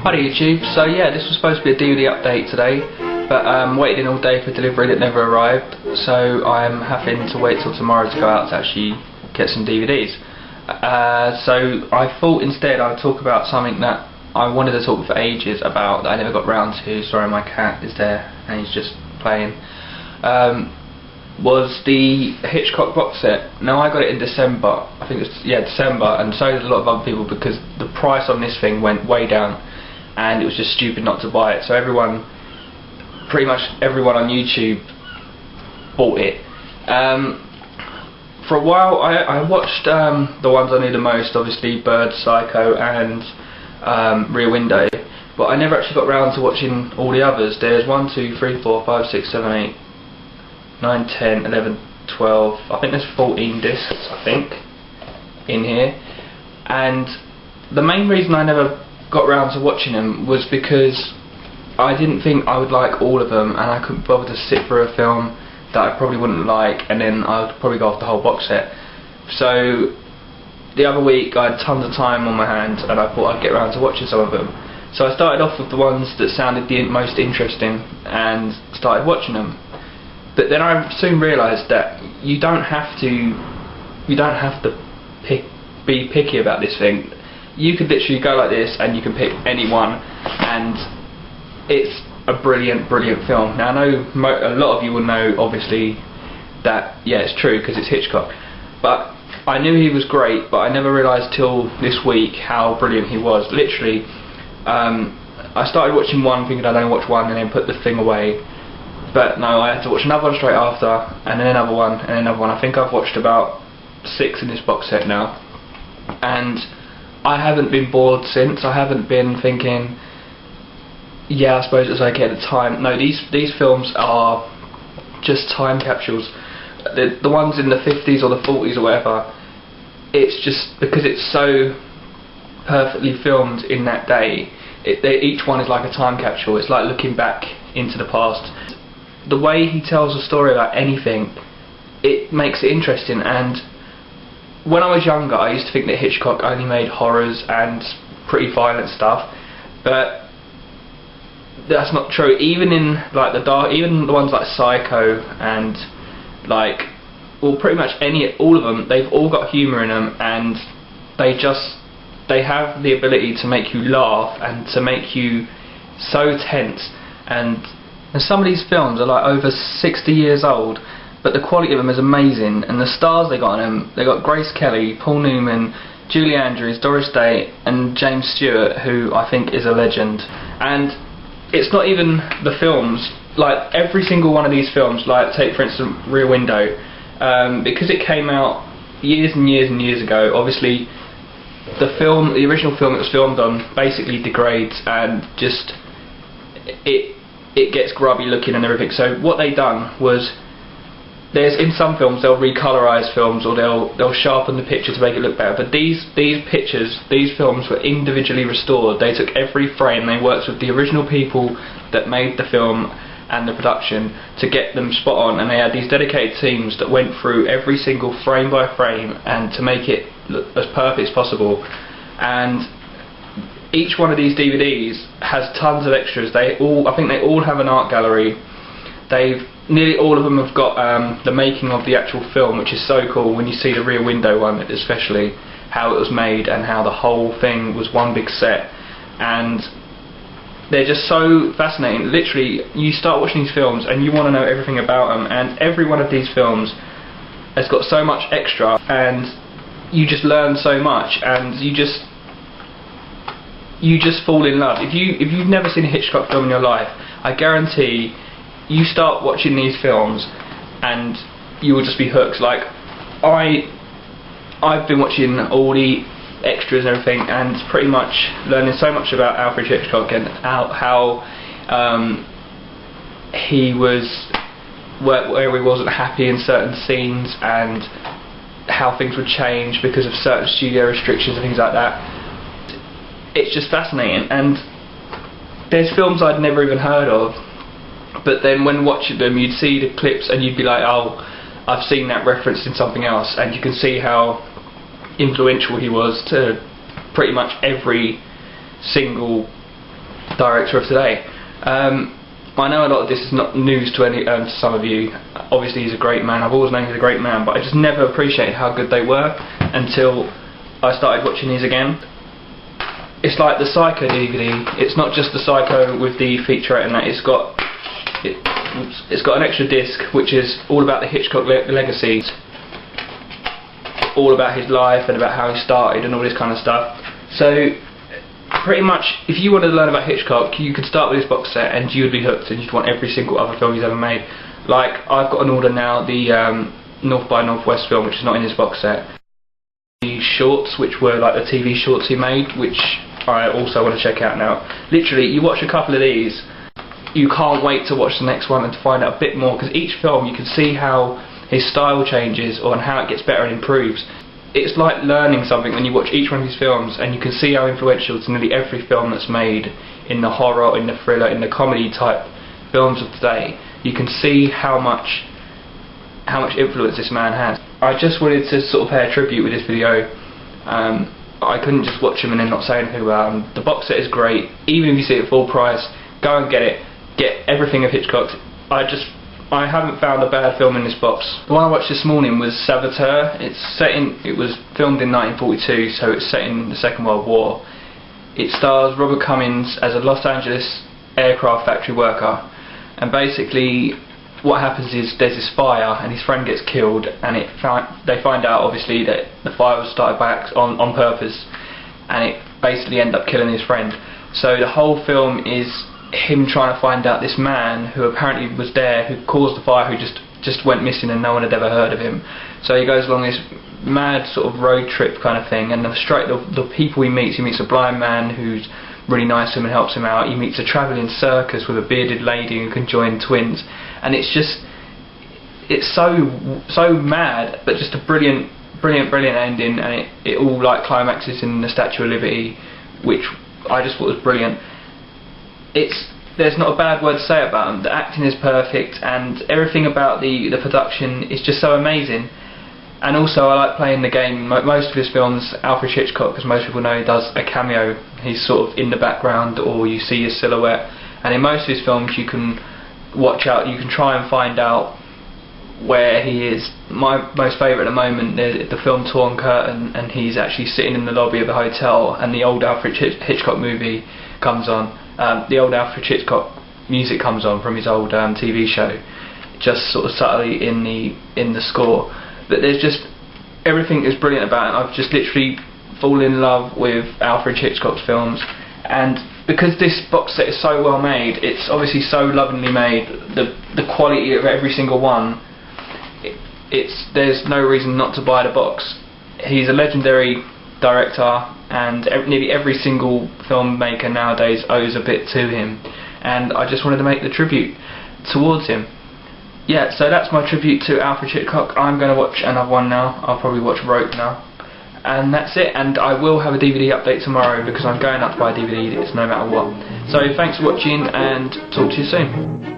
Hi YouTube, so yeah, this was supposed to be a DVD update today, but waited in all day for delivery that never arrived, so I'm having to wait till tomorrow to go out to actually get some DVDs. So I thought instead I'd talk about something that I wanted to talk for ages about that I never got round to. Sorry, my cat is there and he's just playing. Was the Hitchcock box set. Now I got it in December, I think it was, yeah, December, and so did a lot of other people because the price on this thing went way down and it was just stupid not to buy it. So pretty much everyone on YouTube bought it. For a while I watched the ones I knew the most, obviously Bird, Psycho and Rear Window, but I never actually got round to watching all the others. There's 1, 2, 3, 4, 5, 6, 7, 8, 9, 10, 11, 12, I think there's 14 discs I think in here, and the main reason I never got round to watching them was because I didn't think I would like all of them, and I couldn't bother to sit through a film that I probably wouldn't like and then I'd probably go off the whole box set. So the other week I had tons of time on my hands and I thought I'd get round to watching some of them. So I started off with the ones that sounded the most interesting and started watching them. But then I soon realised that you don't have to be picky about this thing. You could literally go like this and you can pick any one, and it's a brilliant film. Now I know a lot of you will know obviously that, yeah, it's true because it's Hitchcock, but I knew he was great, but I never realised till this week how brilliant he was. Literally, I started watching one thinking I'd only watch one and then put the thing away. But no, I had to watch another one straight after, and then another one, and another one. I think I've watched about 6 in this box set now, and I haven't been bored since. I haven't been thinking, yeah, I suppose it's okay at the time. No, these films are just time capsules. The ones in the 50s or the 40s or whatever, it's just because it's so perfectly filmed in that day. Each one is like a time capsule. It's like looking back into the past. The way he tells a story about anything, it makes it interesting. And when I was younger, I used to think that Hitchcock only made horrors and pretty violent stuff, but that's not true. Even in like even the ones like Psycho and like, well, pretty much all of them, they've all got humour in them, and they have the ability to make you laugh and to make you so tense. And some of these films are like over 60 years old, but the quality of them is amazing, and the stars they got in them, they got Grace Kelly, Paul Newman, Julie Andrews, Doris Day and James Stewart, who I think is a legend. And it's not even the films, like every single one of these films, like take for instance Rear Window, because it came out years and years and years ago, obviously the original film it was filmed on basically degrades and just it gets grubby looking and everything. So what they done was, in some films they'll recolorize films or they'll sharpen the picture to make it look better, but these films were individually restored. They took every frame, they worked with the original people that made the film and the production to get them spot on, and they had these dedicated teams that went through every single frame by frame and to make it look as perfect as possible. And each one of these DVDs has tons of extras. I think they all have an art gallery. Nearly all of them have got the making of the actual film, which is so cool when you see the Rear Window one, especially how it was made and how the whole thing was one big set. And they're just so fascinating. Literally, you start watching these films and you want to know everything about them, and every one of these films has got so much extra, and you just learn so much, and you just fall in love. If you've never seen a Hitchcock film in your life, I guarantee you start watching these films and you will just be hooked. Like I've been watching all the extras and everything, and pretty much learning so much about Alfred Hitchcock and how he was where he wasn't happy in certain scenes, and how things would change because of certain studio restrictions and things like that. It's just fascinating, and there's films I'd never even heard of, but then when watching them you'd see the clips and you'd be like, oh, I've seen that referenced in something else, and you can see how influential he was to pretty much every single director of today. I know a lot of this is not news to some of you. Obviously he's a great man, I've always known he's a great man, but I just never appreciated how good they were until I started watching these again. It's like the Psycho DVD, it's not just the Psycho with the featurette and that, it's got an extra disc which is all about the Hitchcock legacy, all about his life and about how he started and all this kind of stuff. So pretty much, if you wanted to learn about Hitchcock, you could start with this box set and you would be hooked and you'd want every single other film he's ever made. Like, I've got an order now, the North by Northwest film, which is not in this box set. The shorts, which were like the TV shorts he made, which I also want to check out now. Literally, you watch a couple of these, you can't wait to watch the next one and to find out a bit more, because each film you can see how his style changes or how it gets better and improves. It's like learning something when you watch each one of his films, and you can see how influential to nearly every film that's made in the horror, in the thriller, in the comedy type films of today. You can see how much influence this man has. I just wanted to sort of pay a tribute with this video. I couldn't just watch him and then not say anything about him. The box set is great. Even if you see it full price, go and get it. Get everything of Hitchcock. I haven't found a bad film in this box. The one I watched this morning was Saboteur. It was filmed in 1942, so it's set in the Second World War. It stars Robert Cummings as a Los Angeles aircraft factory worker, and basically what happens is there's this fire and his friend gets killed, and they find out obviously that the fire was started by on purpose, and it basically ended up killing his friend. So the whole film is him trying to find out this man who apparently was there, who caused the fire, who just went missing and no one had ever heard of him. So he goes along this mad sort of road trip kind of thing, and the people he meets a blind man who's really nice to him and helps him out. He meets a travelling circus with a bearded lady who can join twins, and it's so mad, but just a brilliant ending, and it all like climaxes in the Statue of Liberty, which I just thought was brilliant. There's not a bad word to say about them. The acting is perfect, and everything about the production is just so amazing. And also, I like playing the game. Most of his films, Alfred Hitchcock, as most people know, does a cameo. He's sort of in the background, or you see his silhouette. And in most of his films, you can watch out. You can try and find out where he is. My most favourite at the moment, the film Torn Curtain, and he's actually sitting in the lobby of the hotel, and the old Alfred Hitchcock movie comes on. The old Alfred Hitchcock music comes on from his old TV show, just sort of subtly in the score. But there's just, everything is brilliant about it. I've just literally fallen in love with Alfred Hitchcock's films, and because this box set is so well made, it's obviously so lovingly made. The quality of every single one, there's no reason not to buy the box. He's a legendary director, and nearly every single filmmaker nowadays owes a bit to him, and I just wanted to make the tribute towards him. Yeah, so that's my tribute to Alfred Hitchcock. I'm going to watch another one now. I'll probably watch Rope now, and that's it. And I will have a DVD update tomorrow, because I'm going up to buy a DVD, it's no matter what. So thanks for watching, and talk to you soon.